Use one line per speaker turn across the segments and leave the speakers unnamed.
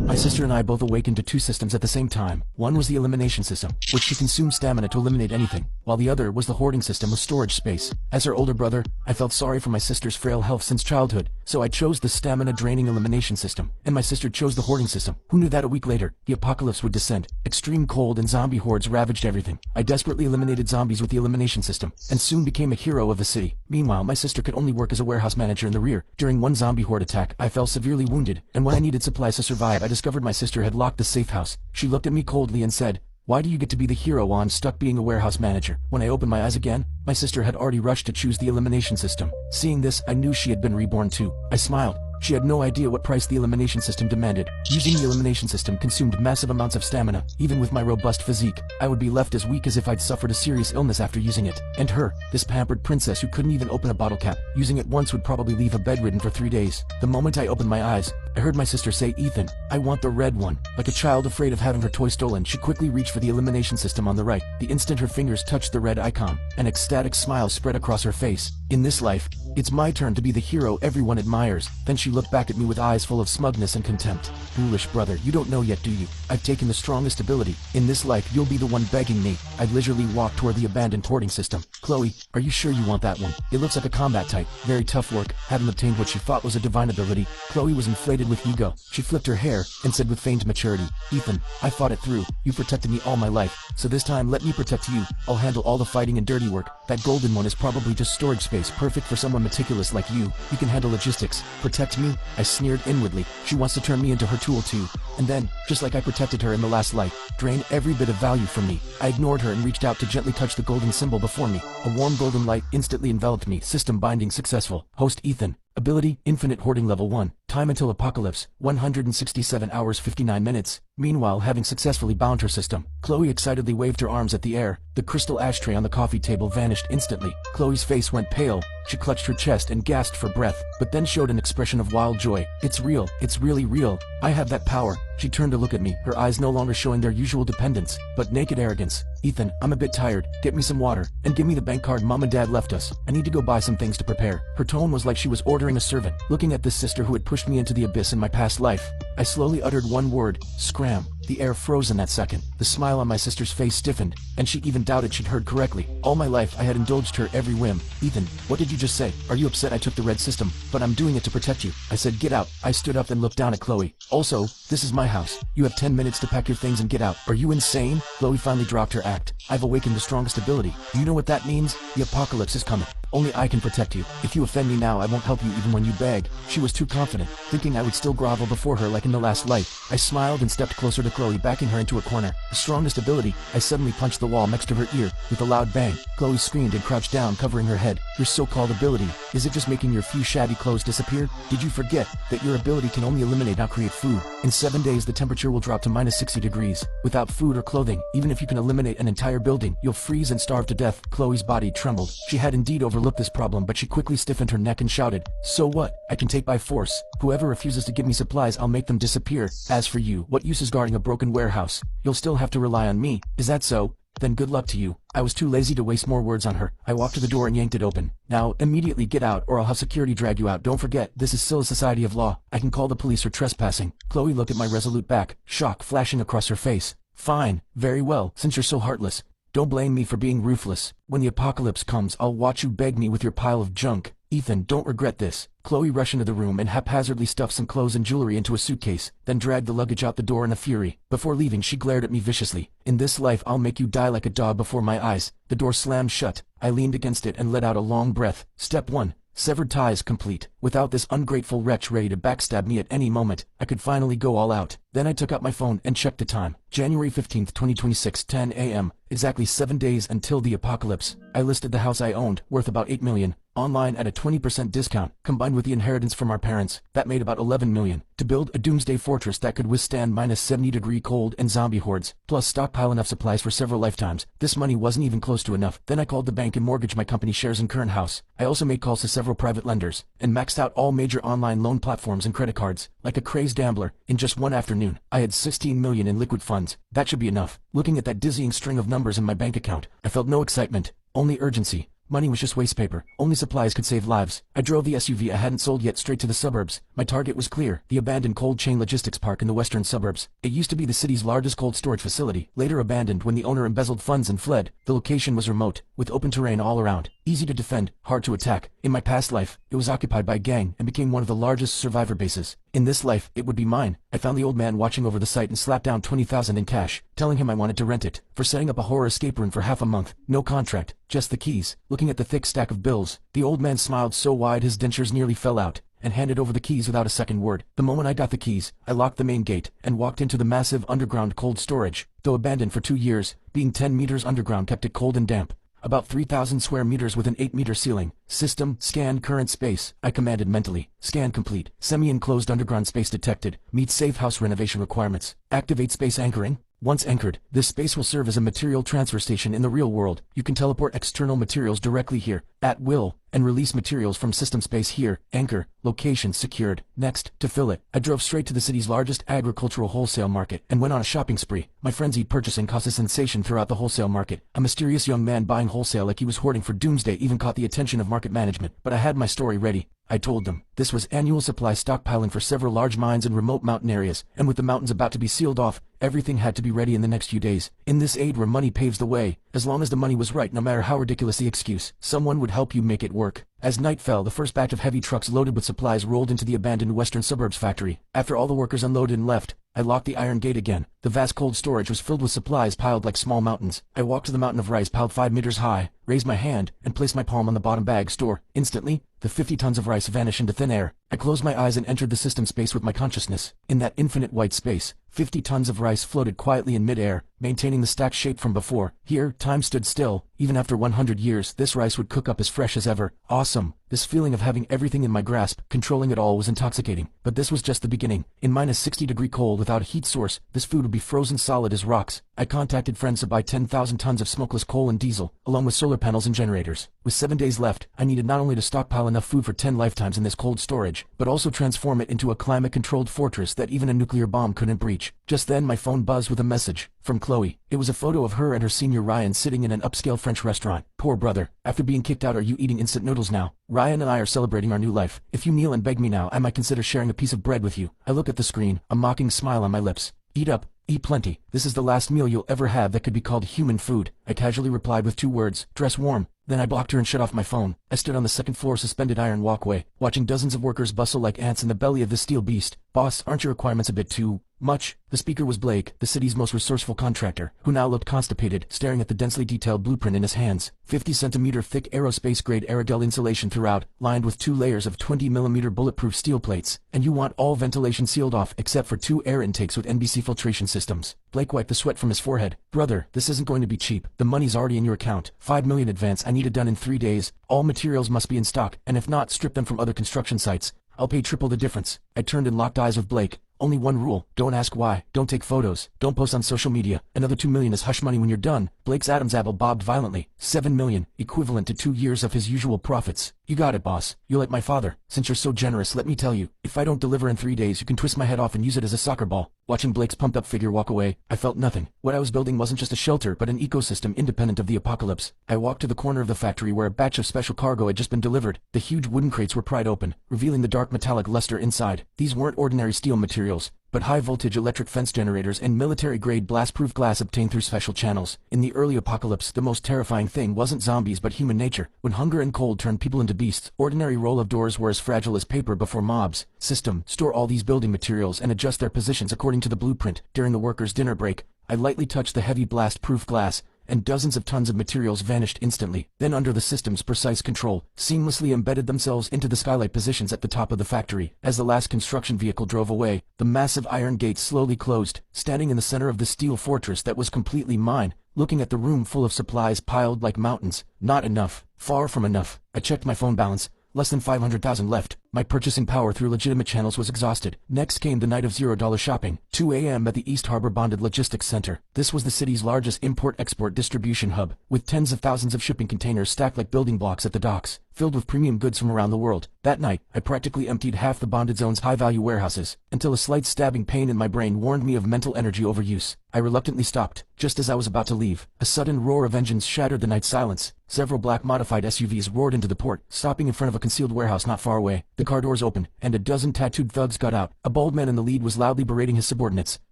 My sister and I both awakened to two systems at the same time. One was the elimination system, which she consumed stamina to eliminate anything, while the other was the hoarding system with storage space. As her older brother, I felt sorry for my sister's frail health since childhood, so I chose the stamina-draining elimination system, and my sister chose the hoarding system. Who knew that a week later, the apocalypse would descend? Extreme cold and zombie hordes ravaged everything. I desperately eliminated zombies with the elimination system, and soon became a hero of the city. Meanwhile, my sister could only work as a warehouse manager in the rear. During one zombie horde attack, I fell severely wounded, and when I needed supplies to survive, I discovered my sister had locked the safe house. She looked at me coldly and said, "Why do you get to be the hero while I'm stuck being a warehouse manager?" When I opened my eyes again, my sister had already rushed to choose the elimination system. Seeing this, I knew she had been reborn too. I smiled. She had no idea what price the elimination system demanded. Using the elimination system consumed massive amounts of stamina. Even with my robust physique, I would be left as weak as if I'd suffered a serious illness after using it. And her, this pampered princess who couldn't even open a bottle cap, using it once would probably leave her bedridden for 3 days. The moment I opened my eyes, I heard my sister say, "Ethan, I want the red one." Like a child afraid of having her toy stolen, she quickly reached for the elimination system on the right. The instant her fingers touched the red icon, an ecstatic smile spread across her face. In this life, it's my turn to be the hero everyone admires. Then she looked back at me with eyes full of smugness and contempt. "Foolish brother, you don't know yet, do you? I've taken the strongest ability. In this life, you'll be the one begging me." I'd leisurely walk toward the abandoned hoarding system. "Chloe, are you sure you want that one? It looks like a combat type. Very tough work." Having obtained what she thought was a divine ability, Chloe was inflated with ego. She flipped her hair and said with feigned maturity, "Ethan, I fought it through. You protected me all my life. So this time, let me protect you. I'll handle all the fighting and dirty work. That golden one is probably just storage space, perfect for someone meticulous like you. You can handle logistics. Protect me?" I sneered inwardly. She wants to turn me into her tool too. And then, just like I protected her in the last life, drain every bit of value from me. I ignored her and reached out to gently touch the golden symbol before me. A warm golden light instantly enveloped me. System binding successful. Host Ethan. Ability, Infinite Hoarding Level 1. Time until Apocalypse, 167 hours 59 minutes. Meanwhile, having successfully bound her system, Chloe excitedly waved her arms at the air. The crystal ashtray on the coffee table vanished instantly. Chloe's face went pale. She clutched her chest and gasped for breath, but then showed an expression of wild joy. "It's real. It's really real. I have that power." She turned to look at me, her eyes no longer showing their usual dependence, but naked arrogance. "Ethan, I'm a bit tired. Get me some water, and give me the bank card Mom and Dad left us. I need to go buy some things to prepare." Her tone was like she was ordering a servant. Looking at this sister who had pushed me into the abyss in my past life, I slowly uttered one word: scram. The air froze in that second. The smile on my sister's face stiffened, and she even doubted she'd heard correctly. All my life, I had indulged her every whim. "Ethan, what did you just say? Are you upset I took the red system? But I'm doing it to protect you." I said, "Get out." I stood up and looked down at Chloe. "Also, this is my house. You have 10 minutes to pack your things and get out." "Are you insane?" Chloe finally dropped her act. "I've awakened the strongest ability. Do you know what that means? The apocalypse is coming. Only I can protect you. If you offend me now, I won't help you even when you beg." She was too confident, thinking I would still grovel before her like in the last life. I smiled and stepped closer to Chloe, backing her into a corner. The strongest ability, I suddenly punched the wall next to her ear. With a loud bang, Chloe screamed and crouched down, covering her head. "Your so-called ability, is it just making your few shabby clothes disappear? Did you forget that your ability can only eliminate, not create food? In 7 days, the temperature will drop to -60 degrees. Without food or clothing, even if you can eliminate an entire building, you'll freeze and starve to death." Chloe's body trembled. She had indeed overlooked this problem, but she quickly stiffened her neck and shouted, "So what? I can take by force. Whoever refuses to give me supplies, I'll make them disappear. As for you, what use is guarding a broken warehouse? You'll still have to rely on me. Is that so? Then good luck to you." I was too lazy to waste more words on her. I walked to the door and yanked it open. "Now, immediately get out, or I'll have security drag you out. Don't forget, this is still a society of law. I can call the police for trespassing." Chloe looked at my resolute back, shock flashing across her face. "Fine, very well, since you're so heartless. Don't blame me for being ruthless. When the apocalypse comes, I'll watch you beg me with your pile of junk. Ethan, don't regret this." Chloe rushed into the room and haphazardly stuffed some clothes and jewelry into a suitcase, then dragged the luggage out the door in a fury. Before leaving, she glared at me viciously. "In this life, I'll make you die like a dog before my eyes." The door slammed shut. I leaned against it and let out a long breath. Step 1. Severed ties complete. Without this ungrateful wretch ready to backstab me at any moment, I could finally go all out. Then I took out my phone and checked the time. January 15th, 2026, 10 a.m. Exactly 7 days until the apocalypse. I listed the house I owned, worth about $8 million, online at a 20% discount. Combined with the inheritance from our parents, that made about $11 million. To build a doomsday fortress that could withstand -70-degree cold and zombie hordes, plus stockpile enough supplies for several lifetimes. This money wasn't even close to enough. Then I called the bank and mortgaged my company shares and current house. I also made calls to several private lenders, and maxed out all major online loan platforms and credit cards. Like a crazed gambler, in just one afternoon, I had $16 million in liquid funds. That should be enough. Looking at that dizzying string of numbers in my bank account, I felt no excitement, only urgency. Money was just waste paper. Only supplies could save lives. I drove the SUV I hadn't sold yet straight to the suburbs. My target was clear, the abandoned cold chain logistics park in the western suburbs. It used to be the city's largest cold storage facility, later abandoned when the owner embezzled funds and fled. The location was remote, with open terrain all around. Easy to defend, hard to attack. In my past life, it was occupied by a gang and became one of the largest survivor bases. In this life, it would be mine. I found the old man watching over the site and slapped down $20,000 in cash, telling him I wanted to rent it, for setting up a horror escape room for half a month. No contract, just the keys. Looking at the thick stack of bills, the old man smiled so wide his dentures nearly fell out, and handed over the keys without a second word. The moment I got the keys, I locked the main gate, and walked into the massive underground cold storage. Though abandoned for 2 years, being 10 meters underground kept it cold and damp. About 3,000 square meters with an 8-meter ceiling. System, scan current space. I commanded mentally. Scan complete. Semi-enclosed underground space detected. Meets safe house renovation requirements. Activate space anchoring. Once anchored, this space will serve as a material transfer station in the real world. You can teleport external materials directly here, at will, and release materials from system space here. Anchor. Location secured. Next, to fill it, I drove straight to the city's largest agricultural wholesale market and went on a shopping spree. My frenzied purchasing caused a sensation throughout the wholesale market. A mysterious young man buying wholesale like he was hoarding for doomsday even caught the attention of market management. But I had my story ready. I told them this was annual supply stockpiling for several large mines in remote mountain areas, and with the mountains about to be sealed off, everything had to be ready in the next few days. In this age where money paves the way, as long as the money was right, no matter how ridiculous the excuse, someone would help you make it work. As night fell, the first batch of heavy trucks loaded with supplies rolled into the abandoned western suburbs factory. After all the workers unloaded and left, I locked the iron gate again. The vast cold storage was filled with supplies piled like small mountains. I walked to the mountain of rice piled 5 meters high, raised my hand, and placed my palm on the bottom bag store. Instantly, the 50 tons of rice vanished into thin air. I closed my eyes and entered the system space with my consciousness. In that infinite white space, 50 tons of rice floated quietly in midair, maintaining the stacked shape from before. Here, time stood still. Even after 100 years, this rice would cook up as fresh as ever. Awesome. This feeling of having everything in my grasp, controlling it all, was intoxicating. But this was just the beginning. In minus 60-degree cold without a heat source, this food would be frozen solid as rocks. I contacted friends to buy 10,000 tons of smokeless coal and diesel, along with solar panels and generators. With 7 days left, I needed not only to stockpile enough food for 10 lifetimes in this cold storage, but also transform it into a climate-controlled fortress that even a nuclear bomb couldn't breach. Just then, my phone buzzed with a message from Chloe. It was a photo of her and her senior Ryan sitting in an upscale French restaurant. Poor brother. After being kicked out, are you eating instant noodles now? Ryan and I are celebrating our new life. If you kneel and beg me now, I might consider sharing a piece of bread with you. I look at the screen, a mocking smile on my lips. Eat up. Eat plenty. This is the last meal you'll ever have that could be called human food. I casually replied with 2 words. Dress warm. Then I blocked her and shut off my phone. I stood on the second floor suspended iron walkway, watching dozens of workers bustle like ants in the belly of the steel beast. Boss, aren't your requirements a bit too much? The speaker was Blake, the city's most resourceful contractor, who now looked constipated, staring at the densely detailed blueprint in his hands. 50-centimeter thick aerospace-grade Aerodel insulation throughout, lined with 2 layers of 20-millimeter bulletproof steel plates. And you want all ventilation sealed off except for 2 air intakes with NBC filtration systems. Blake wiped the sweat from his forehead. Brother, this isn't going to be cheap. The money's already in your account. $5 million advance. I need it done in 3 days. All materials must be in stock, and if not, strip them from other construction sites. I'll pay triple the difference. I turned and locked eyes with Blake. Only one rule. Don't ask why. Don't take photos. Don't post on social media. Another $2 million is hush money when you're done. Blake's Adam's apple bobbed violently. $7 million, equivalent to 2 years of his usual profits. You got it, boss. You're like my father. Since you're so generous, let me tell you, if I don't deliver in 3 days, you can twist my head off and use it as a soccer ball. Watching Blake's pumped-up figure walk away, I felt nothing. What I was building wasn't just a shelter, but an ecosystem independent of the apocalypse. I walked to the corner of the factory where a batch of special cargo had just been delivered. The huge wooden crates were pried open, revealing the dark metallic luster inside. These weren't ordinary steel materials, but high-voltage electric fence generators and military-grade blast-proof glass obtained through special channels. In the early apocalypse, the most terrifying thing wasn't zombies but human nature. When hunger and cold turned people into beasts, ordinary roll-of-doors were as fragile as paper before mobs. System, store all these building materials and adjust their positions according to the blueprint. During the workers' dinner break, I lightly touched the heavy blast-proof glass, and dozens of tons of materials vanished instantly. Then under the system's precise control, seamlessly embedded themselves into the skylight positions at the top of the factory. As the last construction vehicle drove away, the massive iron gate slowly closed. Standing in the center of the steel fortress that was completely mine, looking at the room full of supplies piled like mountains. Not enough. Far from enough. I checked my phone balance. Less than 500,000 left. My purchasing power through legitimate channels was exhausted. Next came the night of $0 shopping. 2 a.m. at the East Harbor Bonded Logistics Center. This was the city's largest import-export distribution hub, with tens of thousands of shipping containers stacked like building blocks at the docks. filled with premium goods from around the world. That night, I practically emptied half the bonded zone's high-value warehouses, until a slight stabbing pain in my brain warned me of mental energy overuse. I reluctantly stopped, just as I was about to leave. A sudden roar of engines shattered the night silence. Several black modified SUVs roared into the port, stopping in front of a concealed warehouse not far away. The car doors opened, and a dozen tattooed thugs got out. A bald man in the lead was loudly berating his subordinates.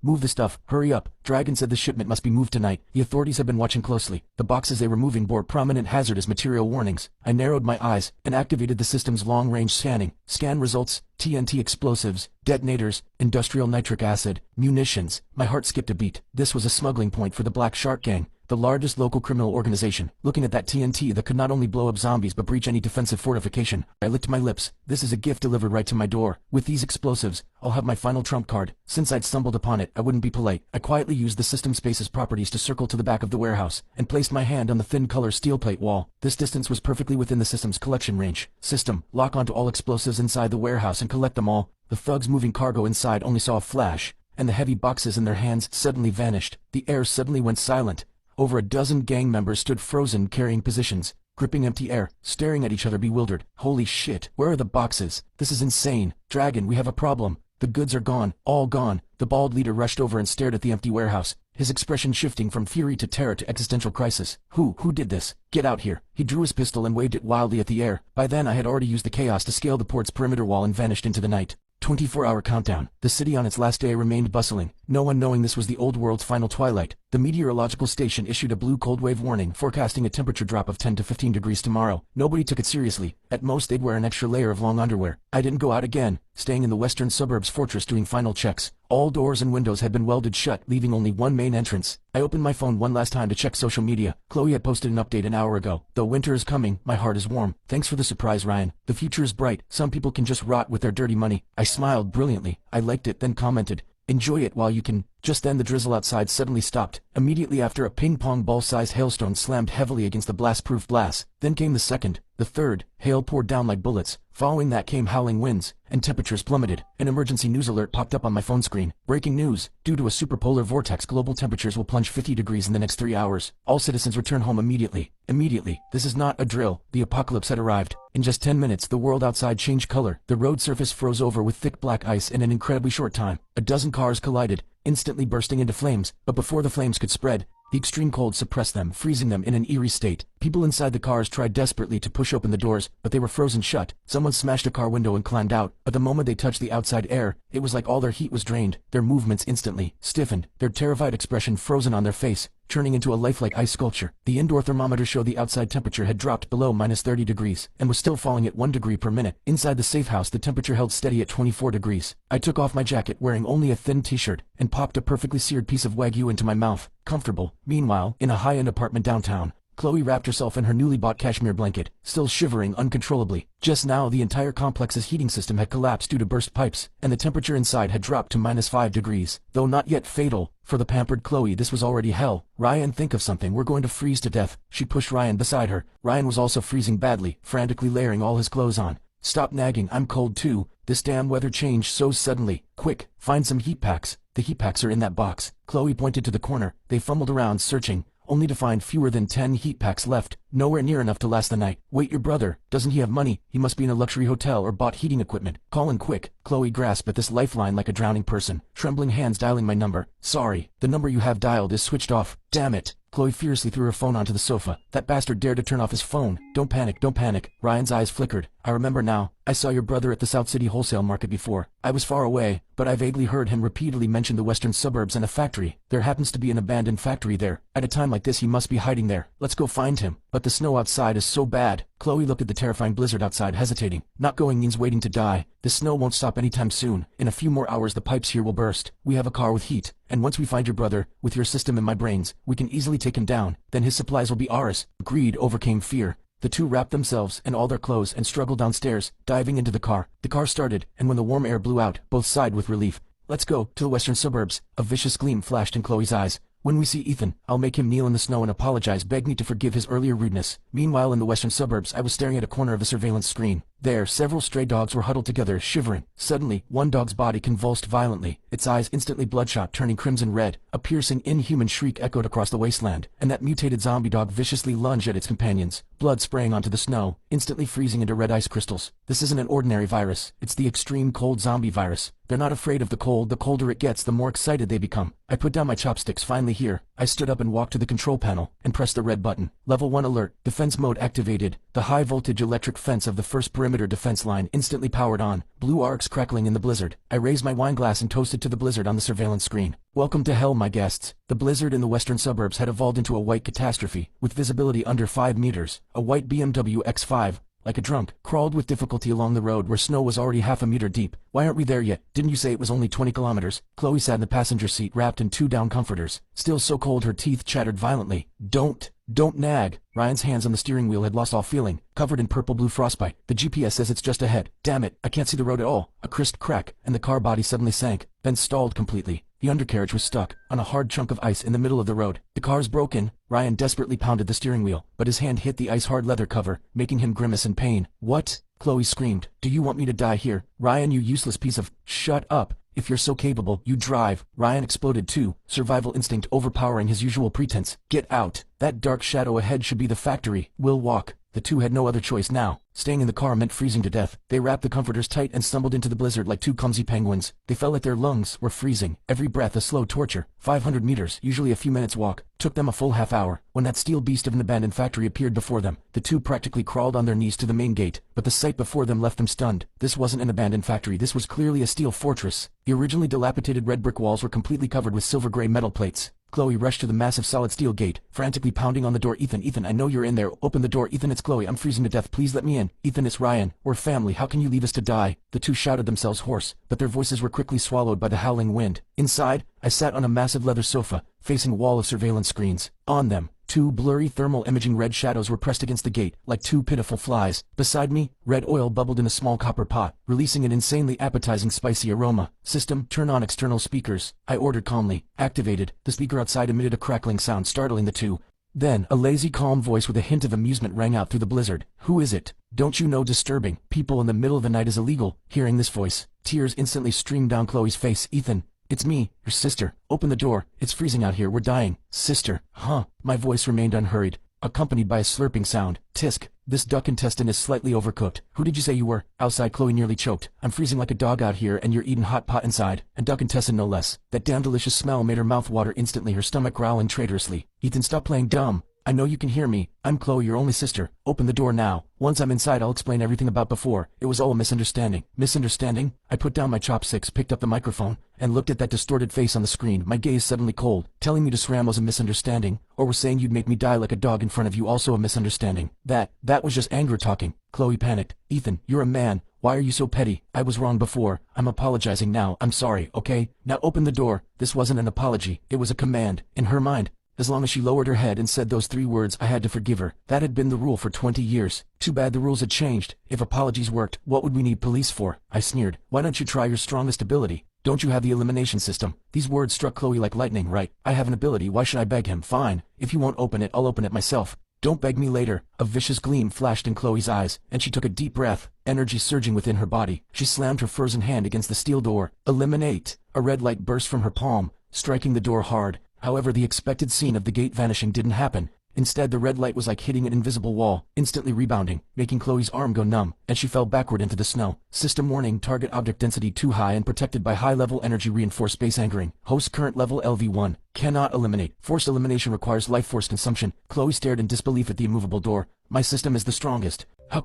"Move the stuff, hurry up. Dragon said the shipment must be moved tonight." The authorities had been watching closely. The boxes they were moving bore prominent hazardous material warnings. I narrowed my eyes, and activated the system's long-range scanning. Scan results: TNT explosives, detonators, industrial nitric acid, munitions. My heart skipped a beat. This was a smuggling point for the Black Shark Gang, the largest local criminal organization. Looking at that TNT that could not only blow up zombies but breach any defensive fortification, I licked my lips. This is a gift delivered right to my door. With these explosives, I'll have my final trump card. Since I'd stumbled upon it, I wouldn't be polite. I quietly used the system space's properties to circle to the back of the warehouse, and placed my hand on the thin color steel plate wall. This distance was perfectly within the system's collection range. System, lock onto all explosives inside the warehouse and collect them all. The thugs moving cargo inside only saw a flash, and the heavy boxes in their hands suddenly vanished. The air suddenly went silent. Over a dozen gang members stood frozen, carrying positions, gripping empty air, staring at each other bewildered. Holy shit, where are the boxes? This is insane. Dragon, we have a problem. The goods are gone, all gone. The bald leader rushed over and stared at the empty warehouse, his expression shifting from fury to terror to existential crisis. Who did this? Get out here. He drew his pistol and waved it wildly at the air. By then I had already used the chaos to scale the port's perimeter wall and vanished into the night. 24-hour countdown. The city on its last day remained bustling, no one knowing this was the old world's final twilight. The meteorological station issued a blue cold wave warning, forecasting a temperature drop of 10 to 15 degrees tomorrow. Nobody took it seriously. At most they'd wear an extra layer of long underwear. I didn't go out again, staying in the western suburbs fortress doing final checks. All doors and windows had been welded shut, leaving only one main entrance. I opened my phone one last time to check social media. Chloe had posted an update an hour ago. Though winter is coming, my heart is warm. Thanks for the surprise, Ryan. The future is bright. Some people can just rot with their dirty money. I smiled brilliantly. I liked it, then commented, "Enjoy it while you can." Just then the drizzle outside suddenly stopped. Immediately after, a ping-pong ball-sized hailstone slammed heavily against the blast-proof glass. Then came the second, the third. Hail poured down like bullets. Following that came howling winds, and temperatures plummeted. An emergency news alert popped up on my phone screen. Breaking news: due to a superpolar vortex, global temperatures will plunge 50 degrees in the next 3 hours. All citizens return home immediately. Immediately. This is not a drill. The apocalypse had arrived. In just 10 minutes, the world outside changed color. The road surface froze over with thick black ice in an incredibly short time. A dozen cars collided, instantly bursting into flames, but before the flames could spread, the extreme cold suppressed them, freezing them in an eerie state. People inside the cars tried desperately to push open the doors, but they were frozen shut. Someone smashed a car window and climbed out, but the moment they touched the outside air, it was like all their heat was drained. Their movements instantly stiffened, their terrified expression frozen on their face, turning into a lifelike ice sculpture. The indoor thermometer showed the outside temperature had dropped below -30 degrees, and was still falling at 1 degree per minute. Inside the safe house, the temperature held steady at 24 degrees. I took off my jacket, wearing only a thin t-shirt, and popped a perfectly seared piece of Wagyu into my mouth. Comfortable. Meanwhile, in a high-end apartment downtown, Chloe wrapped herself in her newly bought cashmere blanket, still shivering uncontrollably. Just now, the entire complex's heating system had collapsed due to burst pipes, and the temperature inside had dropped to -5 degrees. Though not yet fatal, for the pampered Chloe this was already hell. "Ryan, think of something. We're going to freeze to death." She pushed Ryan beside her. Ryan was also freezing badly, frantically layering all his clothes on. "Stop nagging. I'm cold too. This damn weather changed so suddenly. Quick, find some heat packs. The heat packs are in that box." Chloe pointed to the corner. They fumbled around, searching, only to find fewer than 10 heat packs left, nowhere near enough to last the night. "Wait, your brother, doesn't he have money? He must be in a luxury hotel or bought heating equipment. Call in quick." Chloe grasped at this lifeline like a drowning person, trembling hands dialing my number. "Sorry, the number you have dialed is switched off." "Damn it." Chloe fiercely threw her phone onto the sofa. "That bastard dared to turn off his phone." Don't panic. Ryan's eyes flickered. "I remember now. I saw your brother at the South City wholesale market before. I was far away, but I vaguely heard him repeatedly mention the western suburbs and a factory. There happens to be an abandoned factory there. At a time like this he must be hiding there. Let's go find him." "But the snow outside is so bad." Chloe looked at the terrifying blizzard outside, hesitating. "Not going means waiting to die. The snow won't stop anytime soon. In a few more hours the pipes here will burst. We have a car with heat, and once we find your brother, with your system and my brains, we can easily take him down. Then his supplies will be ours." Greed overcame fear. The two wrapped themselves in all their clothes and struggled downstairs, diving into the car. The car started, and when the warm air blew out, both sighed with relief. "Let's go to the western suburbs." A vicious gleam flashed in Chloe's eyes. "When we see Ethan, I'll make him kneel in the snow and apologize, beg me to forgive his earlier rudeness." Meanwhile, in the western suburbs, I was staring at a corner of the surveillance screen. There, several stray dogs were huddled together, shivering. Suddenly, one dog's body convulsed violently, its eyes instantly bloodshot, turning crimson red. A piercing, inhuman shriek echoed across the wasteland, and that mutated zombie dog viciously lunged at its companions, blood spraying onto the snow, instantly freezing into red ice crystals. This isn't an ordinary virus, it's the extreme cold zombie virus. They're not afraid of the cold. The colder it gets, the more excited they become. I put down my chopsticks, finally here. I stood up and walked to the control panel, and pressed the red button. Level 1 alert, defense mode activated. The high-voltage electric fence of the first perimeter defense line instantly powered on, blue arcs crackling in the blizzard. I raised my wine glass and toasted to the blizzard on the surveillance screen. Welcome to hell, my guests. The blizzard in the western suburbs had evolved into a white catastrophe, with visibility under 5 meters. A white BMW X5, like a drunk, crawled with difficulty along the road where snow was already half a meter deep. Why aren't we there yet? Didn't you say it was only 20 kilometers? Chloe sat in the passenger seat wrapped in 2 down comforters. Still so cold her teeth chattered violently. Don't nag. Ryan's hands on the steering wheel had lost all feeling, covered in purple-blue frostbite. The GPS says it's just ahead. Damn it, I can't see the road at all. A crisp crack, and the car body suddenly sank, then stalled completely. The undercarriage was stuck on a hard chunk of ice in the middle of the road. The car's broken. Ryan desperately pounded the steering wheel, but his hand hit the ice-hard leather cover, making him grimace in pain. What? Chloe screamed. Do you want me to die here? Ryan, you useless piece of... Shut up. If you're so capable, you drive. Ryan exploded too, survival instinct overpowering his usual pretense. Get out. That dark shadow ahead should be the factory. We'll walk. The two had no other choice now. Staying in the car meant freezing to death. They wrapped the comforters tight and stumbled into the blizzard like 2 clumsy penguins. They felt like their lungs were freezing, every breath a slow torture. 500 meters, usually a few minutes walk, took them a full half hour. When that steel beast of an abandoned factory appeared before them, the two practically crawled on their knees to the main gate, but the sight before them left them stunned. This wasn't an abandoned factory, this was clearly a steel fortress. The originally dilapidated red brick walls were completely covered with silver-gray metal plates. Chloe rushed to the massive solid steel gate, frantically pounding on the door. Ethan, I know you're in there. Open the door. Ethan, it's Chloe. I'm freezing to death. Please let me in. Ethan, it's Ryan. We're family. How can you leave us to die? The two shouted themselves hoarse, but their voices were quickly swallowed by the howling wind. Inside, I sat on a massive leather sofa, facing a wall of surveillance screens. On them, 2 blurry thermal imaging red shadows were pressed against the gate, like 2 pitiful flies. Beside me, red oil bubbled in a small copper pot, releasing an insanely appetizing spicy aroma. System, turn on external speakers. I ordered calmly. Activated. The speaker outside emitted a crackling sound, startling the two. Then, a lazy, calm voice with a hint of amusement rang out through the blizzard. Who is it? Don't you know disturbing people in the middle of the night is illegal? Hearing this voice, tears instantly streamed down Chloe's face. Ethan. It's me, your sister. Open the door. It's freezing out here. We're dying. Sister. Huh. My voice remained unhurried, accompanied by a slurping sound. Tisk. This duck intestine is slightly overcooked. Who did you say you were? Outside, Chloe nearly choked. I'm freezing like a dog out here and you're eating hot pot inside. And duck intestine no less. That damn delicious smell made her mouth water instantly, her stomach growling traitorously. Ethan, stop playing dumb. I know you can hear me. I'm Chloe, your only sister. Open the door now. Once I'm inside, I'll explain everything about before. It was all a misunderstanding. Misunderstanding? I put down my chopsticks, picked up the microphone, and looked at that distorted face on the screen, my gaze suddenly cold. Telling me to swim was a misunderstanding, or was saying you'd make me die like a dog in front of you also a misunderstanding. That was just anger talking. Chloe panicked. Ethan, you're a man. Why are you so petty? I was wrong before. I'm apologizing now. I'm sorry, okay? Now open the door. This wasn't an apology. It was a command. In her mind, as long as she lowered her head and said those 3 words, I had to forgive her. That had been the rule for 20 years. Too bad the rules had changed. If apologies worked, what would we need police for? I sneered. Why don't you try your strongest ability? Don't you have the elimination system? These words struck Chloe like lightning, right? I have an ability. Why should I beg him? Fine. If you won't open it, I'll open it myself. Don't beg me later. A vicious gleam flashed in Chloe's eyes, and she took a deep breath, energy surging within her body. She slammed her frozen hand against the steel door. Eliminate! A red light burst from her palm, striking the door hard. However, the expected scene of the gate vanishing didn't happen. Instead, the red light was like hitting an invisible wall, instantly rebounding, making Chloe's arm go numb, and she fell backward into the snow. System warning, target object density too high and protected by high-level energy reinforced base anchoring. Host current level LV1. Cannot eliminate. Forced elimination requires life force consumption. Chloe stared in disbelief at the immovable door. My system is the strongest. How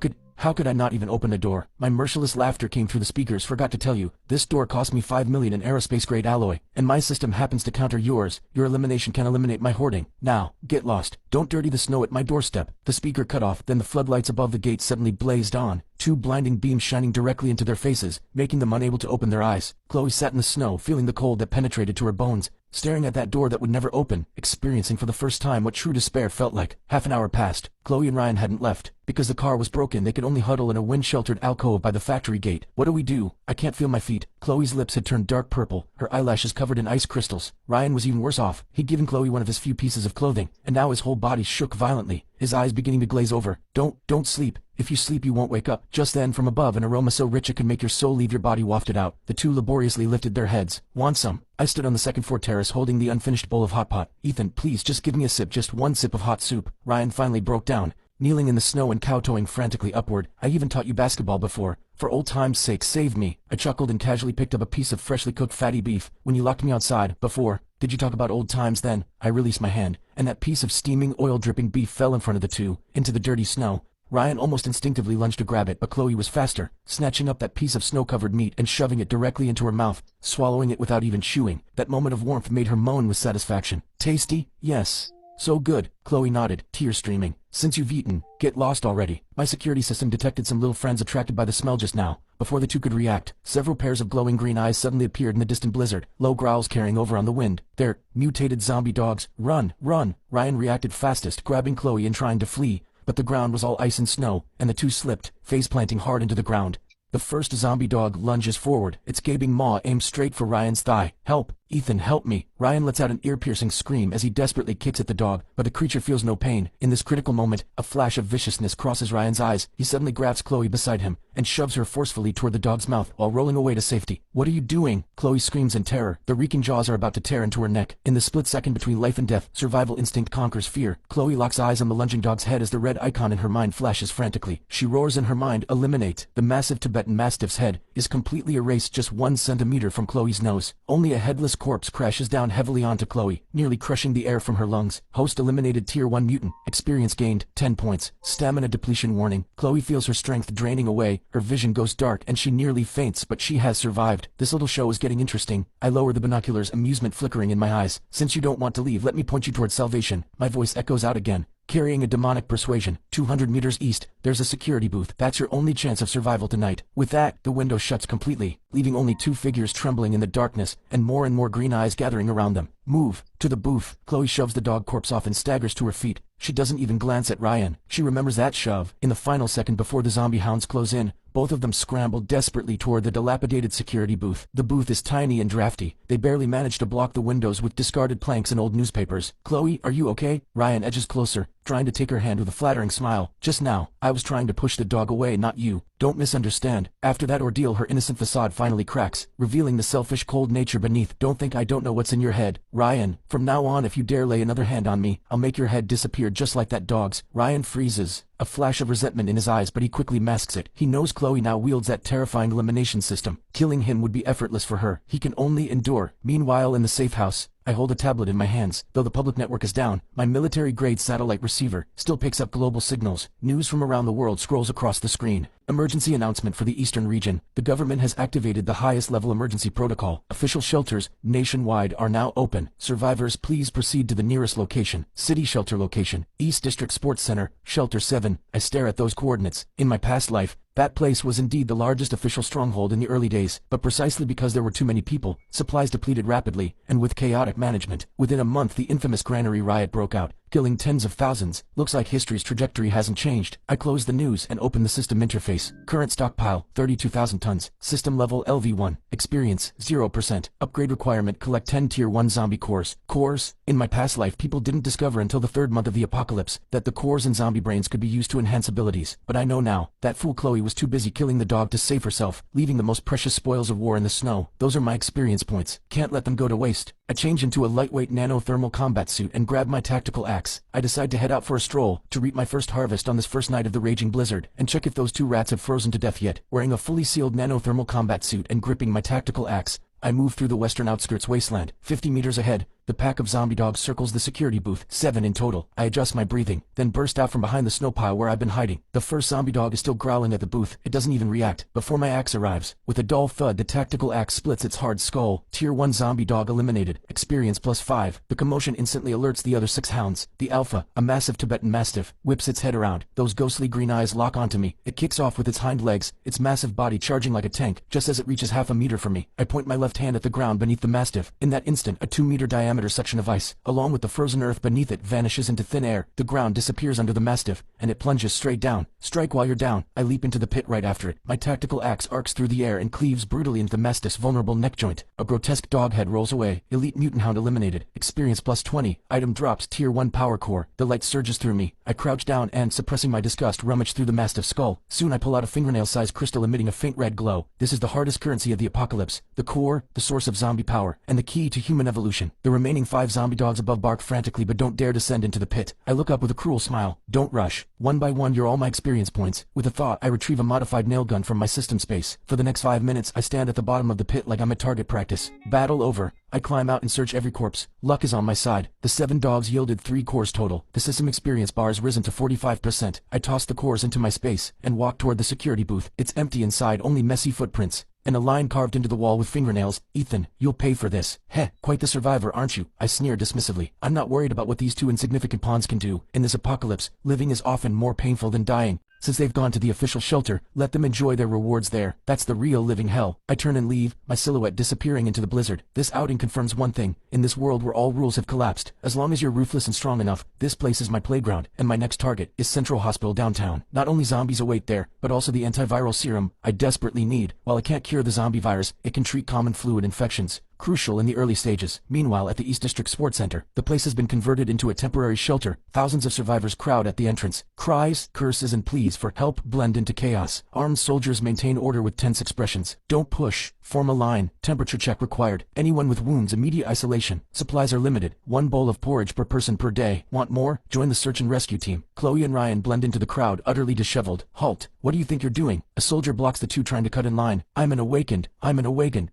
could I not even open the door? My merciless laughter came through the speakers. Forgot to tell you, this door cost me $5 million in aerospace-grade alloy, and my system happens to counter yours. Your elimination can eliminate my hoarding. Now, get lost. Don't dirty the snow at my doorstep. The speaker cut off, then the floodlights above the gate suddenly blazed on. 2 blinding beams shining directly into their faces, making them unable to open their eyes. Chloe sat in the snow, feeling the cold that penetrated to her bones, staring at that door that would never open, experiencing for the first time what true despair felt like. Half an hour passed. Chloe and Ryan hadn't left. Because the car was broken, they could only huddle in a wind-sheltered alcove by the factory gate. What do we do? I can't feel my feet. Chloe's lips had turned dark purple, her eyelashes covered in ice crystals. Ryan was even worse off. He'd given Chloe one of his few pieces of clothing, and now his whole body shook violently, his eyes beginning to glaze over. Don't sleep. If you sleep you won't wake up. Just then from above an aroma so rich it could make your soul leave your body wafted out. The two laboriously lifted their heads. Want some? I stood on the second floor terrace holding the unfinished bowl of hot pot. Ethan, please just give me a sip, just one sip of hot soup. Ryan finally broke down, kneeling in the snow and kowtowing frantically upward. I even taught you basketball before. For old time's sake, save me. I chuckled and casually picked up a piece of freshly cooked fatty beef. When you locked me outside, before, did you talk about old times then? I released my hand, and that piece of steaming, oil-dripping beef fell in front of the two, into the dirty snow. Ryan almost instinctively lunged to grab it, but Chloe was faster, snatching up that piece of snow-covered meat and shoving it directly into her mouth, swallowing it without even chewing. That moment of warmth made her moan with satisfaction. Tasty? Yes. So good, Chloe nodded, tears streaming. Since you've eaten, get lost already. My security system detected some little friends attracted by the smell just now. Before the two could react, several pairs of glowing green eyes suddenly appeared in the distant blizzard, low growls carrying over on the wind. They're mutated zombie dogs. Run, run! Ryan reacted fastest, grabbing Chloe and trying to flee, but the ground was all ice and snow, and the two slipped, face-planting hard into the ground. The first zombie dog lunges forward, its gaping maw aimed straight for Ryan's thigh. Help! Ethan, help me! Ryan lets out an ear-piercing scream as he desperately kicks at the dog, but the creature feels no pain. In this critical moment, a flash of viciousness crosses Ryan's eyes. He suddenly grabs Chloe beside him and shoves her forcefully toward the dog's mouth while rolling away to safety. What are you doing? Chloe screams in terror. The reeking jaws are about to tear into her neck. In the split second between life and death, survival instinct conquers fear. Chloe locks eyes on the lunging dog's head as the red icon in her mind flashes frantically. She roars in her mind, eliminate. The massive Tibetan Mastiff's head is completely erased just 1 centimeter from Chloe's nose. Only a headless corpse crashes down heavily onto Chloe, nearly crushing the air from her lungs. Host eliminated Tier 1 mutant. Experience gained, 10 points. Stamina depletion warning. Chloe feels her strength draining away, her vision goes dark and she nearly faints, but she has survived. This little show is getting interesting. I lower the binoculars, amusement flickering in my eyes. Since you don't want to leave, let me point you towards salvation. My voice echoes out again, carrying a demonic persuasion. 200 meters east, there's a security booth. That's your only chance of survival tonight. With that, the window shuts completely, leaving only two figures trembling in the darkness, and more green eyes gathering around them. Move! To the booth. Chloe shoves the dog corpse off and staggers to her feet. She doesn't even glance at Ryan. She remembers that shove. In the final second before the zombie hounds close in, both of them scramble desperately toward the dilapidated security booth. The booth is tiny and drafty. They barely manage to block the windows with discarded planks and old newspapers. Chloe, are you okay? Ryan edges closer, trying to take her hand with a flattering smile. Just now, I was trying to push the dog away, not you. Don't misunderstand. After that ordeal, her innocent facade finally cracks, revealing the selfish, cold nature beneath. Don't think I don't know what's in your head. Ryan, from now on if you dare lay another hand on me, I'll make your head disappear just like that dog's. Ryan freezes, a flash of resentment in his eyes, but he quickly masks it. He knows Chloe now wields that terrifying elimination system. Killing him would be effortless for her. He can only endure. Meanwhile, in the safe house, I hold a tablet in my hands. Though the public network is down, my military-grade satellite receiver still picks up global signals. News from around the world scrolls across the screen. Emergency announcement for the eastern region. The government has activated the highest-level emergency protocol. Official shelters nationwide are now open. Survivors, please proceed to the nearest location. City shelter location. East District Sports Center, Shelter 7. I stare at those coordinates. In my past life, that place was indeed the largest official stronghold in the early days, but precisely because there were too many people, supplies depleted rapidly, and with chaotic management, within a month the infamous granary riot broke out, killing tens of thousands. Looks like history's trajectory hasn't changed. I close the news and open the system interface. Current stockpile, 32,000 tons. System level LV1. Experience, 0%. Upgrade requirement, collect 10 Tier 1 zombie cores. Cores? In my past life, people didn't discover until the 3rd month of the apocalypse that the cores in zombie brains could be used to enhance abilities. But I know now, that fool Chloe was too busy killing the dog to save herself, leaving the most precious spoils of war in the snow. Those are my experience points. Can't let them go to waste. I change into a lightweight nanothermal combat suit and grab my tactical axe. I decide to head out for a stroll, to reap my first harvest on this first night of the raging blizzard, and check if those two rats have frozen to death yet. Wearing a fully sealed nanothermal combat suit and gripping my tactical axe, I move through the western outskirts wasteland. 50 meters ahead, the pack of zombie dogs circles the security booth, 7 in total. I adjust my breathing, then burst out from behind the snow pile where I've been hiding. The first zombie dog is still growling at the booth. It doesn't even react. Before my axe arrives, with a dull thud, the tactical axe splits its hard skull. Tier 1 zombie dog eliminated. Experience +5. The commotion instantly alerts the other 6 hounds. The alpha, a massive Tibetan Mastiff, whips its head around. Those ghostly green eyes lock onto me. It kicks off with its hind legs, its massive body charging like a tank. Just as it reaches half a meter from me, I point my left hand at the ground beneath the Mastiff. In that instant, a 2-meter diameter diameter section of ice, along with the frozen earth beneath it, vanishes into thin air. The ground disappears under the mastiff, and it plunges straight down. Strike while you're down. I leap into the pit right after it. My tactical axe arcs through the air and cleaves brutally into the mastiff's vulnerable neck joint. A grotesque dog head rolls away. Elite mutant hound eliminated. Experience plus 20. Item drops. Tier 1 power core. The light surges through me. I crouch down and, suppressing my disgust, rummage through the mastiff's skull. Soon I pull out a fingernail-sized crystal emitting a faint red glow. This is the hardest currency of the apocalypse. The core, the source of zombie power, and the key to human evolution. The remaining 5 zombie dogs above bark frantically but don't dare descend into the pit. I look up with a cruel smile. Don't rush. One by one you're all my experience points. With a thought, I retrieve a modified nail gun from my system space. For the next 5 minutes, I stand at the bottom of the pit like I'm at target practice. Battle over. I climb out and search every corpse. Luck is on my side. The 7 dogs yielded 3 cores total. The system experience bar has risen to 45%. I toss the cores into my space and walk toward the security booth. It's empty inside, only messy footprints and a line carved into the wall with fingernails. Ethan, you'll pay for this. Heh, quite the survivor, aren't you? I sneer dismissively. I'm not worried about what these 2 insignificant pawns can do. In this apocalypse, living is often more painful than dying. Since they've gone to the official shelter, let them enjoy their rewards there. That's the real living hell. I turn and leave, my silhouette disappearing into the blizzard. This outing confirms one thing. In this world where all rules have collapsed, as long as you're ruthless and strong enough, this place is my playground, and my next target is Central Hospital downtown. Not only zombies await there, but also the antiviral serum I desperately need. While it can't cure the zombie virus, it can treat common fluid infections. Crucial in the early stages. Meanwhile, at the East District Sports Center, the place has been converted into a temporary shelter. Thousands of survivors crowd at the entrance. Cries, curses, and pleas for help blend into chaos. Armed soldiers maintain order with tense expressions. Don't push. Form a line. Temperature check required. Anyone with wounds, immediate isolation. Supplies are limited. 1 bowl of porridge per person per day. Want more? Join the search and rescue team. Chloe and Ryan blend into the crowd, utterly disheveled. Halt. What do you think you're doing? A soldier blocks the 2 trying to cut in line. I'm an awakened.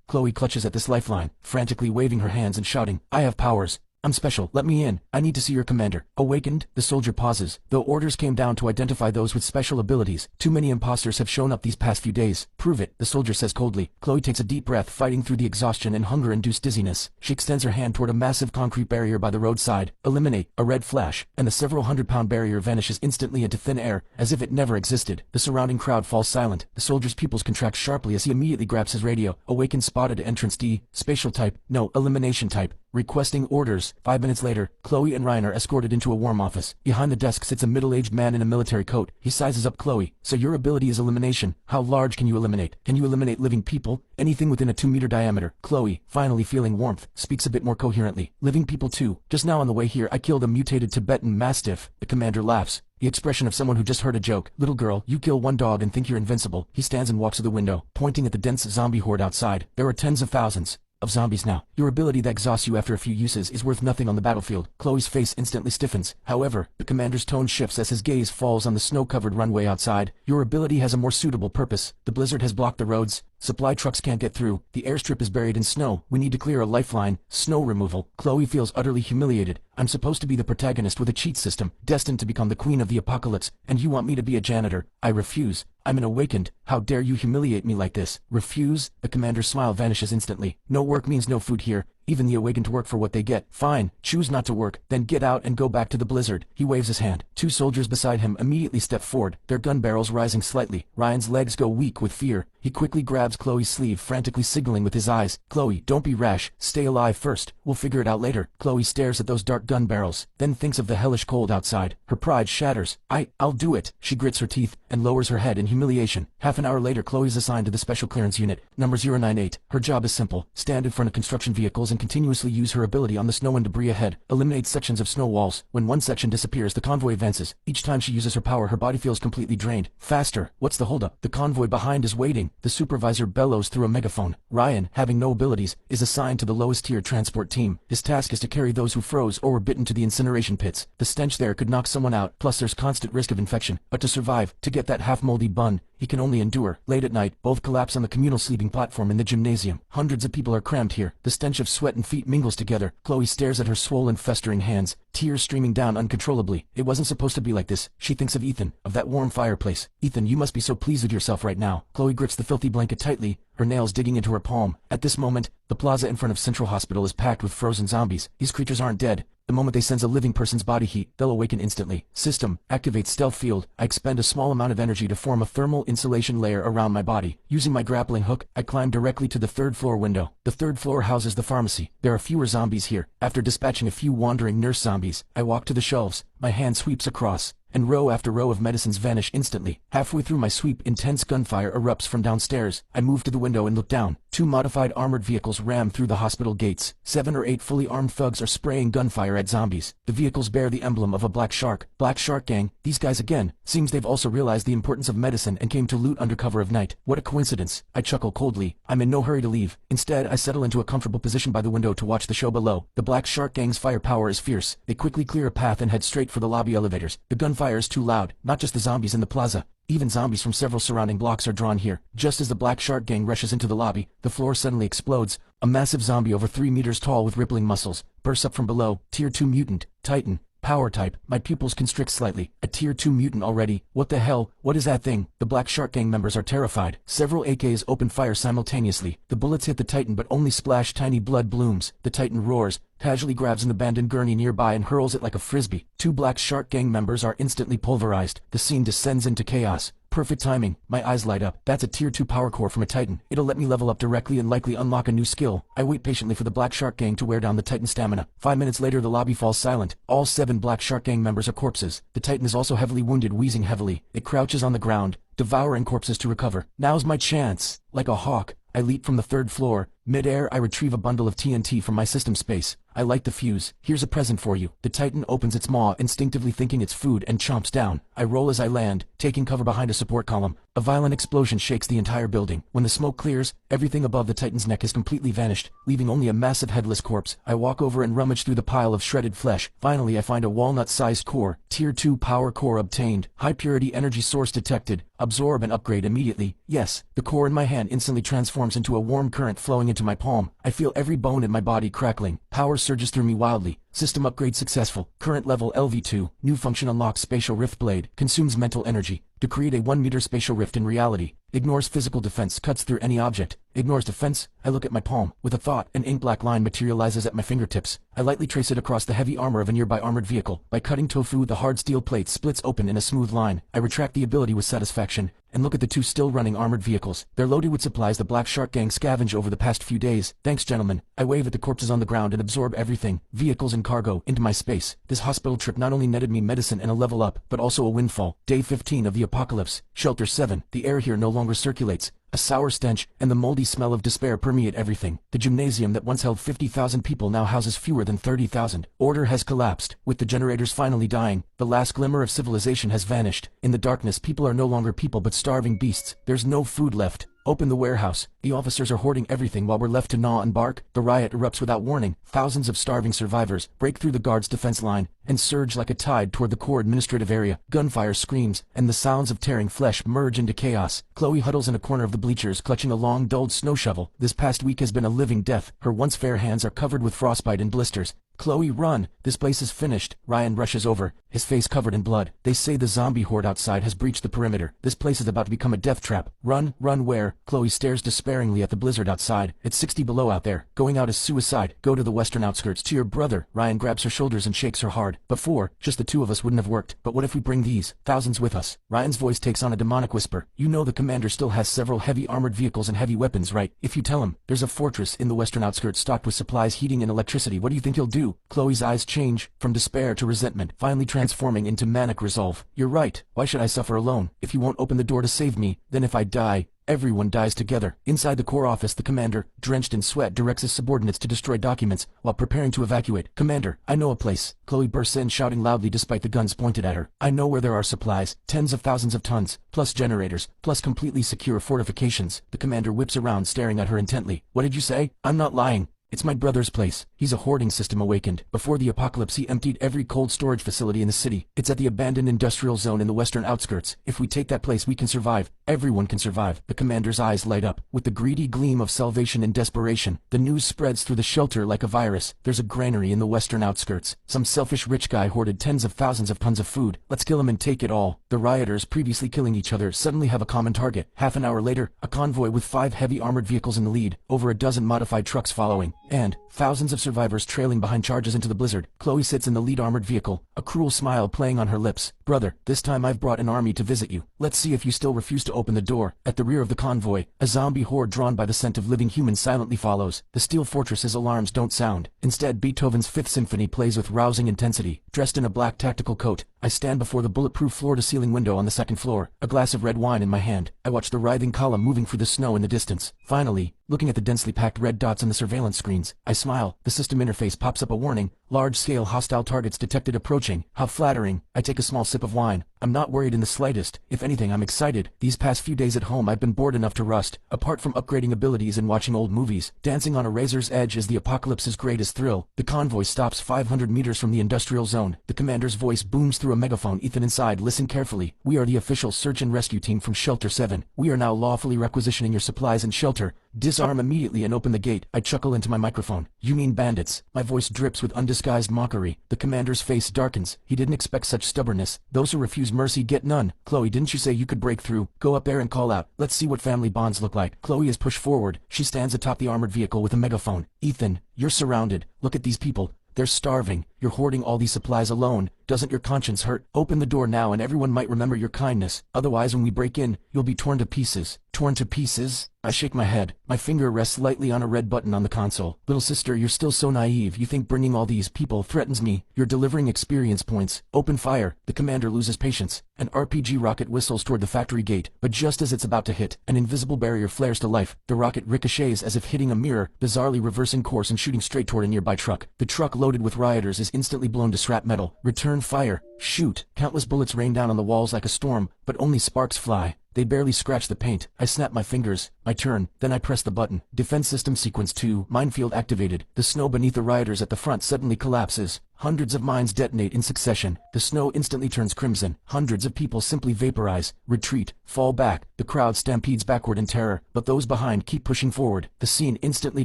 Chloe clutches at this lifeline, frantically waving her hands and shouting, I have powers. I'm special. Let me in. I need to see your commander. Awakened? The soldier pauses. Though orders came down to identify those with special abilities, too many imposters have shown up these past few days. Prove it, the soldier says coldly. Chloe takes a deep breath, fighting through the exhaustion and hunger-induced dizziness. She extends her hand toward a massive concrete barrier by the roadside. Eliminate. A red flash, and the several hundred-pound barrier vanishes instantly into thin air, as if it never existed. The surrounding crowd falls silent. The soldier's pupils contract sharply as he immediately grabs his radio. Awakened spotted. Entrance D. Spatial type. No. Elimination type. Requesting orders. 5 minutes later, Chloe and Ryan are escorted into a warm office. Behind the desk sits a middle-aged man in a military coat. He sizes up Chloe. So your ability is elimination. How large can you eliminate? Can you eliminate living people? Anything within a 2-meter diameter. Chloe, finally feeling warmth, speaks a bit more coherently. Living people too. Just now on the way here, I killed a mutated Tibetan Mastiff. The commander laughs. The expression of someone who just heard a joke. Little girl, you kill 1 dog and think you're invincible. He stands and walks to the window, pointing at the dense zombie horde outside. There are tens of thousands of zombies now. Your ability that exhausts you after a few uses is worth nothing on the battlefield. Chloe's face instantly stiffens. However, the commander's tone shifts as his gaze falls on the snow-covered runway outside. Your ability has a more suitable purpose. The blizzard has blocked the roads. Supply trucks can't get through. The airstrip is buried in snow. We need to clear a lifeline. Snow removal. Chloe feels utterly humiliated. I'm supposed to be the protagonist with a cheat system, destined to become the queen of the apocalypse, and you want me to be a janitor. I refuse. I'm an awakened. How dare you humiliate me like this? Refuse? The commander's smile vanishes instantly. No work means no food here. Even the awakened work for what they get. Fine, choose not to work, then get out and go back to the blizzard. He waves his hand. 2 soldiers beside him immediately step forward, their gun barrels rising slightly. Ryan's legs go weak with fear. He quickly grabs Chloe's sleeve, frantically signaling with his eyes. Chloe, don't be rash. Stay alive first. We'll figure it out later. Chloe stares at those dark gun barrels, then thinks of the hellish cold outside. Her pride shatters. I'll do it. She grits her teeth and lowers her head in humiliation. Half an hour later, Chloe's assigned to the Special Clearance Unit, number 098. Her job is simple. Stand in front of construction vehicles and continuously use her ability on the snow and debris ahead. Eliminate sections of snow walls. When one section disappears, the convoy advances. Each time she uses her power, her body feels completely drained. Faster. What's the holdup? The convoy behind is waiting. The supervisor bellows through a megaphone. Ryan, having no abilities, is assigned to the lowest tier transport team. His task is to carry those who froze or were bitten to the incineration pits. The stench there could knock someone out, plus there's constant risk of infection. But to survive, to get that half-moldy bun, he can only endure. Late at night, both collapse on the communal sleeping platform in the gymnasium. Hundreds of people are crammed here. The stench of sweat and feet mingles together. Chloe stares at her swollen, festering hands, tears streaming down uncontrollably. It wasn't supposed to be like this. She thinks of Ethan, of that warm fireplace. Ethan, you must be so pleased with yourself right now. Chloe grips the filthy blanket tightly, her nails digging into her palm. At this moment, the plaza in front of Central Hospital is packed with frozen zombies. These creatures aren't dead. The moment they sense a living person's body heat, they'll awaken instantly. System, activate stealth field. I expend a small amount of energy to form a thermal insulation layer around my body. Using my grappling hook, I climb directly to the third-floor window. The third floor houses the pharmacy. There are fewer zombies here. After dispatching a few wandering nurse zombies, I walk to the shelves. My hand sweeps across, and row after row of medicines vanish instantly. Halfway through my sweep, intense gunfire erupts from downstairs. I move to the window and look down. 2 modified armored vehicles ram through the hospital gates. 7 or 8 fully armed thugs are spraying gunfire at zombies. The vehicles bear the emblem of a black shark. Black Shark Gang, these guys again. Seems they've also realized the importance of medicine and came to loot under cover of night. What a coincidence. I chuckle coldly. I'm in no hurry to leave. Instead, I settle into a comfortable position by the window to watch the show below. The Black Shark Gang's firepower is fierce. They quickly clear a path and head straight for the lobby elevators. The gunfire is too loud. Not just the zombies in the plaza. Even zombies from several surrounding blocks are drawn here. Just as the Black Shark Gang rushes into the lobby, the floor suddenly explodes. A massive zombie over 3 meters tall with rippling muscles bursts up from below. Tier 2 mutant, Titan, power type. My pupils constrict slightly. A Tier 2 mutant already? What the hell? What is that thing? The Black Shark Gang members are terrified. Several AKs open fire simultaneously. The bullets hit the Titan but only splash tiny blood blooms. The Titan roars, casually grabs an abandoned gurney nearby and hurls it like a frisbee. 2 Black Shark Gang members are instantly pulverized. The scene descends into chaos. Perfect timing. My eyes light up. That's a Tier 2 power core from a Titan. It'll let me level up directly and likely unlock a new skill. I wait patiently for the Black Shark Gang to wear down the Titan stamina. 5 minutes later, the lobby falls silent. All 7 Black Shark Gang members are corpses. The Titan is also heavily wounded, wheezing heavily. It crouches on the ground, devouring corpses to recover. Now's my chance. Like a hawk, I leap from the 3rd floor. Mid-air, I retrieve a bundle of TNT from my system space. I light the fuse. Here's a present for you. The Titan opens its maw, instinctively thinking it's food, and chomps down. I roll as I land, taking cover behind a support column. A violent explosion shakes the entire building. When the smoke clears, everything above the Titan's neck has completely vanished, leaving only a massive headless corpse. I walk over and rummage through the pile of shredded flesh. Finally, I find a walnut-sized core. Tier 2 power core obtained. High-purity energy source detected. Absorb and upgrade immediately. Yes, the core in my hand instantly transforms into a warm current flowing into my palm. I feel every bone in my body crackling. Power surges through me wildly. System upgrade successful. Current level LV2. New function unlocks spatial rift blade. Consumes mental energy to create a 1-meter spatial rift in reality. Ignores physical defense. Cuts through any object. Ignores defense. I look at my palm. With a thought, an ink-black line materializes at my fingertips. I lightly trace it across the heavy armor of a nearby armored vehicle. By cutting tofu, the hard steel plate splits open in a smooth line. I retract the ability with satisfaction and look at the 2 still running armored vehicles. They're loaded with supplies the Black Shark Gang scavenged over the past few days. Thanks, gentlemen. I wave at the corpses on the ground and absorb everything, vehicles and cargo, into my space. This hospital trip not only netted me medicine and a level up, but also a windfall. Day 15 of the apocalypse. Shelter 7. The air here no longer circulates. A sour stench and the moldy smell of despair permeate everything. The gymnasium that once held 50,000 people now houses fewer than 30,000. Order has collapsed. With the generators finally dying, the last glimmer of civilization has vanished. In the darkness, people are no longer people but starving beasts. There's no food left. Open the warehouse. The officers are hoarding everything while we're left to gnaw and bark. The riot erupts without warning. Thousands of starving survivors break through the guards' defense line and surge like a tide toward the core administrative area. Gunfire screams, and the sounds of tearing flesh merge into chaos. Chloe huddles in a corner of the bleachers, clutching a long, dulled snow shovel. This past week has been a living death. Her once fair hands are covered with frostbite and blisters. Chloe, run! This place is finished. Ryan rushes over, his face covered in blood. They say the zombie horde outside has breached the perimeter. This place is about to become a death trap. Run, run where? Chloe stares despairingly at the blizzard outside. It's 60 below out there. Going out is suicide. Go to the western outskirts, to your brother. Ryan grabs her shoulders and shakes her hard. Before, just the 2 of us wouldn't have worked. But what if we bring these thousands with us? Ryan's voice takes on a demonic whisper. You know the commander still has several heavy armored vehicles and heavy weapons, right? If you tell him, there's a fortress in the western outskirts stocked with supplies, heating and electricity, what do you think he'll do? Chloe's eyes change from despair to resentment, finally transforming into manic resolve. You're right. Why should I suffer alone? If you won't open the door to save me, then if I die, everyone dies together. Inside the core office, the commander, drenched in sweat, directs his subordinates to destroy documents while preparing to evacuate. Commander, I know a place. Chloe bursts in, shouting loudly despite the guns pointed at her. I know where there are supplies, tens of thousands of tons, plus generators, plus completely secure fortifications. The commander whips around, staring at her intently. What did you say? I'm not lying. It's my brother's place. He's a hoarding system awakened. Before the apocalypse, he emptied every cold storage facility in the city. It's at the abandoned industrial zone in the western outskirts. If we take that place, we can survive. Everyone can survive. The commander's eyes light up with the greedy gleam of salvation and desperation. The news spreads through the shelter like a virus. There's a granary in the western outskirts. Some selfish rich guy hoarded tens of thousands of tons of food. Let's kill him and take it all. The rioters, previously killing each other, suddenly have a common target. Half an hour later, a convoy with 5 heavy armored vehicles in the lead, over a dozen modified trucks following, and thousands of survivors trailing behind charges into the blizzard. Chloe sits in the lead armored vehicle, a cruel smile playing on her lips. Brother, this time I've brought an army to visit you. Let's see if you still refuse to open the door. At the rear of the convoy, a zombie horde drawn by the scent of living humans silently follows. The steel fortress's alarms don't sound. Instead, Beethoven's Fifth Symphony plays with rousing intensity. Dressed in a black tactical coat, I stand before the bulletproof floor-to-ceiling window on the second floor, a glass of red wine in my hand. I watch the writhing column moving through the snow in the distance. Finally, looking at the densely packed red dots on the surveillance screens, I smile. The system interface pops up a warning. Large-scale hostile targets detected approaching. How flattering. I take a small sip of wine. I'm not worried in the slightest. If anything, I'm excited. These past few days at home I've been bored enough to rust. Apart from upgrading abilities and watching old movies, dancing on a razor's edge is the apocalypse's greatest thrill. The convoy stops 500 meters from the industrial zone. The commander's voice booms through a megaphone. Ethan inside, listen carefully. We are the official search and rescue team from Shelter 7. We are now lawfully requisitioning your supplies and shelter. Disarm immediately and open the gate. I chuckle into my microphone. You mean bandits? My voice drips with undisguised mockery. The commander's face darkens. He didn't expect such stubbornness. Those who refuse mercy get none. Chloe, didn't you say you could break through? Go up there and call out. Let's see what family bonds look like. Chloe is pushed forward. She stands atop the armored vehicle with a megaphone. Ethan, you're surrounded. Look at these people. They're starving. You're hoarding all these supplies alone. Doesn't your conscience hurt? Open the door now and everyone might remember your kindness. Otherwise, when we break in, you'll be torn to pieces. Torn to pieces? I shake my head. My finger rests lightly on a red button on the console. Little sister, you're still so naive. You think bringing all these people threatens me. You're delivering experience points. Open fire. The commander loses patience. An RPG rocket whistles toward the factory gate, but just as it's about to hit, an invisible barrier flares to life. The rocket ricochets as if hitting a mirror, bizarrely reversing course and shooting straight toward a nearby truck. The truck loaded with rioters is instantly blown to scrap metal. Return fire. Shoot. Countless bullets rain down on the walls like a storm, but only sparks fly. They barely scratch the paint. I snap my fingers. My turn. Then I press the button. Defense system sequence 2. Minefield activated. The snow beneath the rioters at the front suddenly collapses. Hundreds of mines detonate in succession. The snow instantly turns crimson. Hundreds of people simply vaporize, retreat, fall back. The crowd stampedes backward in terror, but those behind keep pushing forward. The scene instantly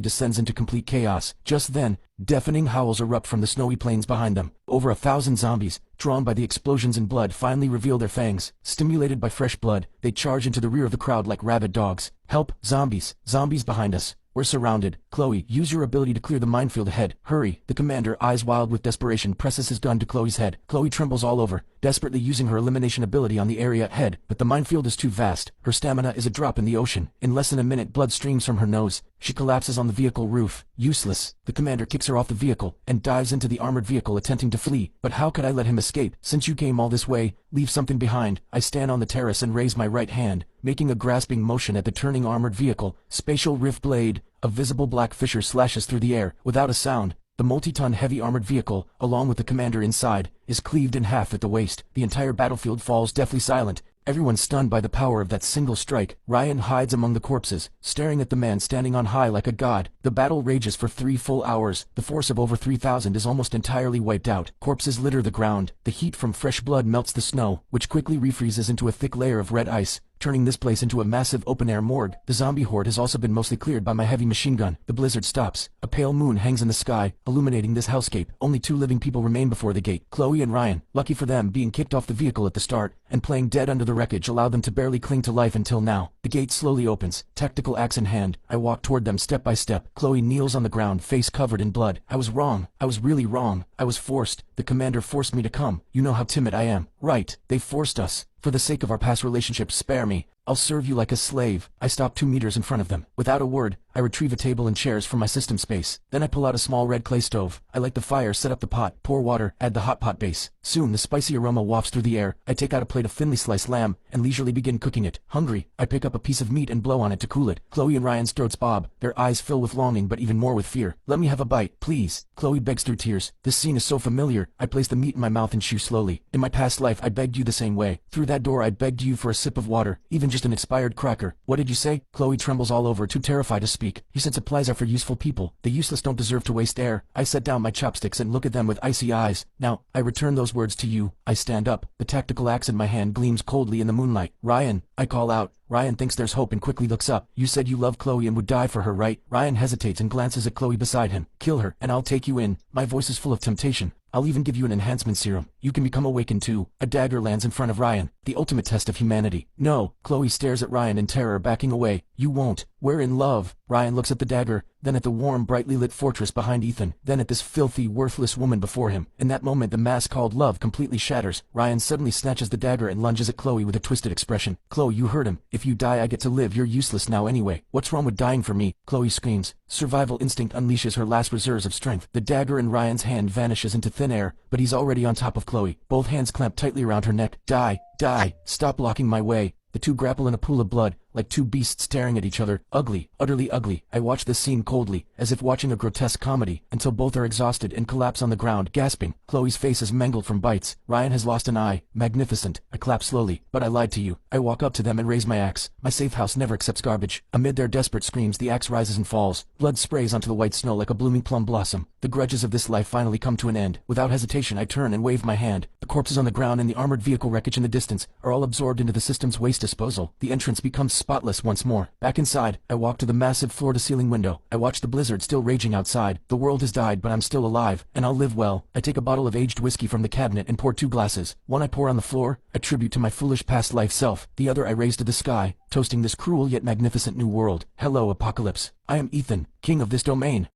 descends into complete chaos. Just then, deafening howls erupt from the snowy plains behind them. Over 1,000 zombies, drawn by the explosions and blood, finally reveal their fangs. Stimulated by fresh blood, they charge into the rear of the crowd like rabid dogs. Help! Zombies! Zombies behind us! We're surrounded. Chloe, use your ability to clear the minefield ahead. Hurry. The commander, eyes wild with desperation, presses his gun to Chloe's head. Chloe trembles all over, desperately using her elimination ability on the area ahead, but the minefield is too vast. Her stamina is a drop in the ocean. In less than a minute, blood streams from her nose. She collapses on the vehicle roof. Useless. The commander kicks her off the vehicle and dives into the armored vehicle attempting to flee. But how could I let him escape? Since you came all this way, leave something behind. I stand on the terrace and raise my right hand, making a grasping motion at the turning armored vehicle. Spatial rift blade. A visible black fissure slashes through the air. Without a sound, the multi-ton heavy armored vehicle, along with the commander inside, is cleaved in half at the waist. The entire battlefield falls deathly silent. Everyone stunned by the power of that single strike. Ryan hides among the corpses, staring at the man standing on high like a god. The battle rages for 3 full hours. The force of over 3,000 is almost entirely wiped out. Corpses litter the ground. The heat from fresh blood melts the snow, which quickly refreezes into a thick layer of red ice, turning this place into a massive open-air morgue. The zombie horde has also been mostly cleared by my heavy machine gun. The blizzard stops. A pale moon hangs in the sky, illuminating this hellscape. Only 2 living people remain before the gate. Chloe and Ryan. Lucky for them, being kicked off the vehicle at the start and playing dead under the wreckage allowed them to barely cling to life until now. The gate slowly opens, tactical axe in hand. I walk toward them step by step. Chloe kneels on the ground, face covered in blood. I was wrong. I was really wrong. I was forced. The commander forced me to come. You know how timid I am. Right. They forced us. For the sake of our past relationship, spare me. I'll serve you like a slave. I stop 2 meters in front of them. Without a word, I retrieve a table and chairs from my system space. Then I pull out a small red clay stove. I light the fire, set up the pot, pour water, add the hot pot base. Soon the spicy aroma wafts through the air. I take out a plate of thinly sliced lamb and leisurely begin cooking it. Hungry, I pick up a piece of meat and blow on it to cool it. Chloe and Ryan's throats bob. Their eyes fill with longing but even more with fear. Let me have a bite, please. Chloe begs through tears. This scene is so familiar. I place the meat in my mouth and chew slowly. In my past life, I begged you the same way. Through that door, I begged you for a sip of water, even just an expired cracker. What did you say? Chloe trembles all over, too terrified to speak. You said supplies are for useful people. The useless don't deserve to waste air. I set down my chopsticks and look at them with icy eyes. Now, I return those words to you. I stand up. The tactical axe in my hand gleams coldly in the moonlight. Ryan, I call out. Ryan thinks there's hope and quickly looks up. You said you love Chloe and would die for her, right? Ryan hesitates and glances at Chloe beside him. Kill her, and I'll take you in. My voice is full of temptation. I'll even give you an enhancement serum. You can become awakened too. A dagger lands in front of Ryan. The ultimate test of humanity. No. Chloe stares at Ryan in terror, backing away. You won't. We're in love. Ryan looks at the dagger, then at the warm, brightly lit fortress behind Ethan, then at this filthy, worthless woman before him. In that moment the mask called love completely shatters. Ryan suddenly snatches the dagger and lunges at Chloe with a twisted expression. Chloe, you heard him. If you die I get to live. You're useless now anyway. What's wrong with dying for me? Chloe screams. Survival instinct unleashes her last reserves of strength. The dagger in Ryan's hand vanishes into thin air, but he's already on top of Chloe. Both hands clamp tightly around her neck. Die! Die! Stop blocking my way! The two grapple in a pool of blood, like two beasts staring at each other. Ugly, utterly ugly. I watch this scene coldly, as if watching a grotesque comedy, until both are exhausted and collapse on the ground, gasping. Chloe's face is mangled from bites. Ryan has lost an eye. Magnificent. I clap slowly. But I lied to you. I walk up to them and raise my axe. My safe house never accepts garbage. Amid their desperate screams, the axe rises and falls. Blood sprays onto the white snow like a blooming plum blossom. The grudges of this life finally come to an end. Without hesitation, I turn and wave my hand. The corpses on the ground and the armored vehicle wreckage in the distance are all absorbed into the system's waste disposal. The entrance becomes spotless once more. Back inside, I walk to the massive floor-to-ceiling window. I watch the blizzard still raging outside. The world has died, but I'm still alive, and I'll live well. I take a bottle of aged whiskey from the cabinet and pour 2 glasses. One I pour on the floor, a tribute to my foolish past life self. The other I raise to the sky, toasting this cruel yet magnificent new world. Hello, Apocalypse. I am Ethan, king of this domain.